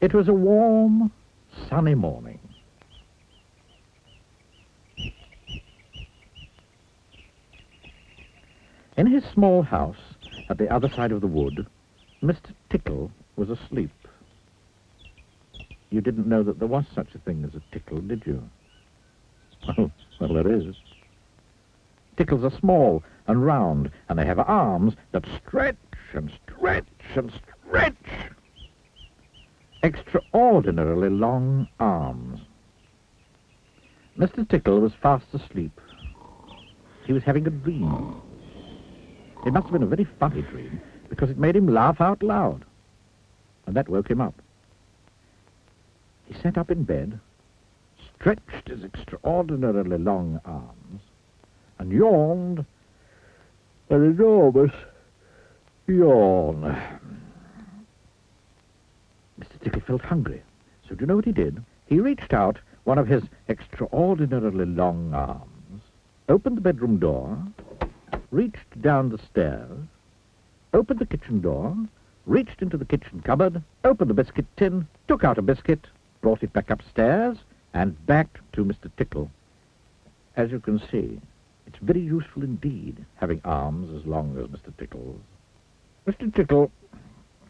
It was a warm, sunny morning. In his small house at the other side of the wood, Mr. Tickle was asleep. You didn't know that there was such a thing as a tickle, did you? Well, there is. Tickles are small and round, and they have arms that stretch and stretch and stretch. Extraordinarily long arms. Mr. Tickle was fast asleep. He was having a dream. It must have been a very funny dream, because it made him laugh out loud. And that woke him up. He sat up in bed, stretched his extraordinarily long arms, and yawned an enormous yawn. Mr. Tickle felt hungry, so do you know what he did? He reached out one of his extraordinarily long arms, opened the bedroom door, reached down the stairs, opened the kitchen door, reached into the kitchen cupboard, opened the biscuit tin, took out a biscuit, brought it back upstairs, and back to Mr. Tickle. As you can see, it's very useful indeed, having arms as long as Mr. Tickle's. Mr. Tickle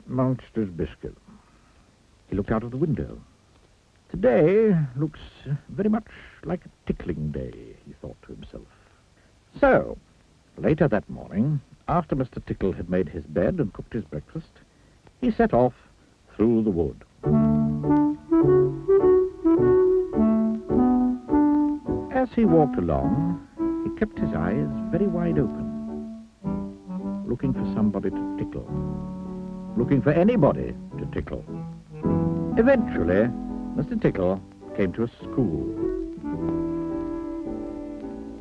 munched his biscuit. He looked out of the window. Today looks very much like a tickling day, he thought to himself. So, later that morning, after Mr. Tickle had made his bed and cooked his breakfast, he set off through the wood. As he walked along, he kept his eyes very wide open, looking for somebody to tickle, looking for anybody to tickle. Eventually, Mr. Tickle came to a school.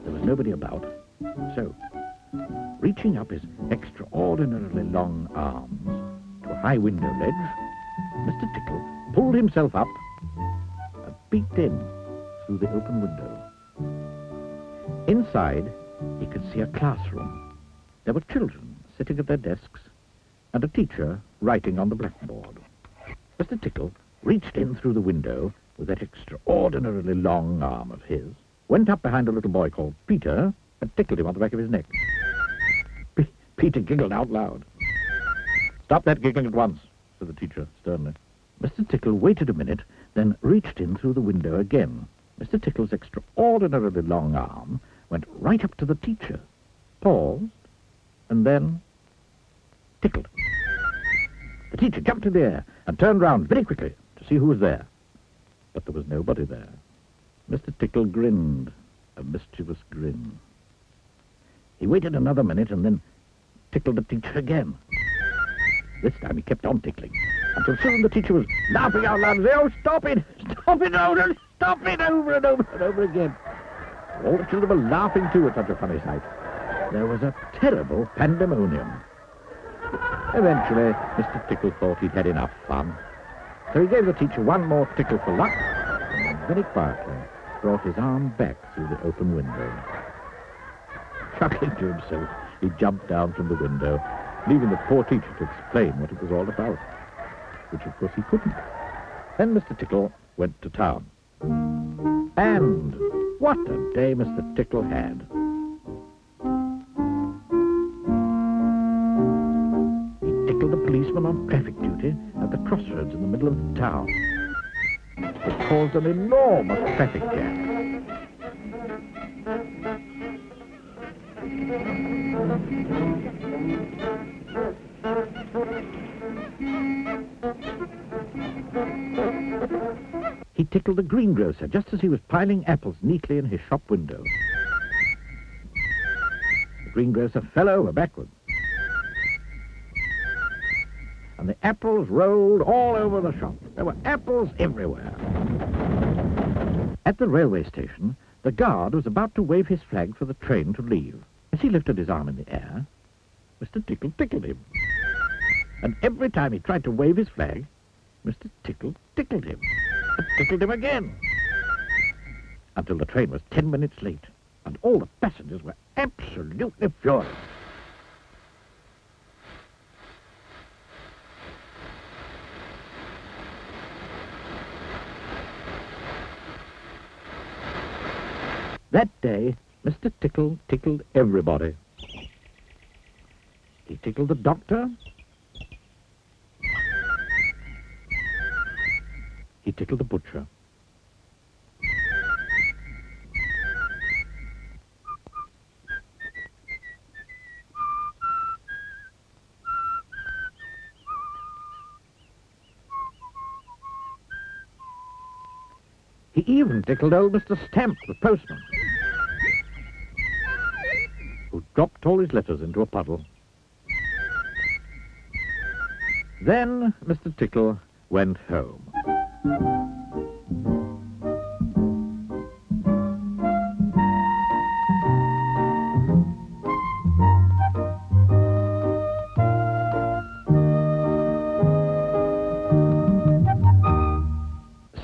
There was nobody about, so, reaching up his extraordinarily long arms to a high window ledge, Mr. Tickle pulled himself up and peeked in through the open window. Inside, he could see a classroom. There were children sitting at their desks and a teacher writing on the blackboard. Mr. Tickle reached in through the window with that extraordinarily long arm of his, went up behind a little boy called Peter, and tickled him on the back of his neck. Peter giggled out loud. "Stop that giggling at once," said the teacher sternly. Mr. Tickle waited a minute, then reached in through the window again. Mr. Tickle's extraordinarily long arm went right up to the teacher, paused, and then tickled. The teacher jumped in the air and turned round very quickly to see who was there. But there was nobody there. Mr. Tickle grinned, a mischievous grin. He waited another minute and then tickled the teacher again. This time he kept on tickling, until soon the teacher was laughing out loud and saying, "Oh, stop it! Stop it! Oh, no, stop it!" over and over and over again. All the children were laughing too at such a funny sight. There was a terrible pandemonium. Eventually, Mr. Tickle thought he'd had enough fun. So he gave the teacher one more tickle for luck, and then very quietly brought his arm back through the open window. Chuckling to himself, he jumped down from the window, leaving the poor teacher to explain what it was all about, which of course he couldn't. Then Mr. Tickle went to town. And what a day Mr. Tickle had. The policeman on traffic duty at the crossroads in the middle of the town. It caused an enormous traffic jam. He tickled the greengrocer just as he was piling apples neatly in his shop window. The greengrocer fell over backwards, and the apples rolled all over the shop. There were apples everywhere. At the railway station, the guard was about to wave his flag for the train to leave. As he lifted his arm in the air, Mr. Tickle tickled him. And every time he tried to wave his flag, Mr. Tickle tickled him, and tickled him again, until the train was 10 minutes late, and all the passengers were absolutely furious. That day, Mr. Tickle tickled everybody. He tickled the doctor. He tickled the butcher. He even tickled old Mr. Stamp, the postman, who dropped all his letters into a puddle. Then Mr. Tickle went home.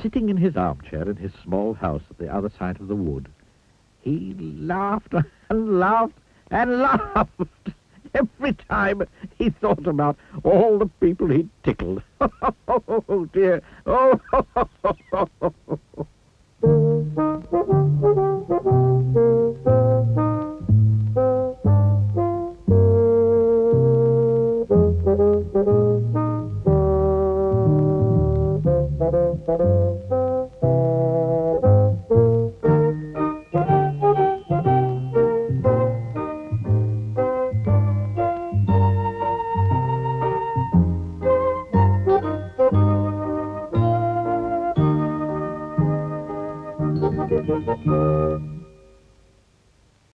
Sitting in his armchair in his small house at the other side of the wood, he laughed and laughed and laughed every time he thought about all the people he'd tickled. Oh, dear. Oh,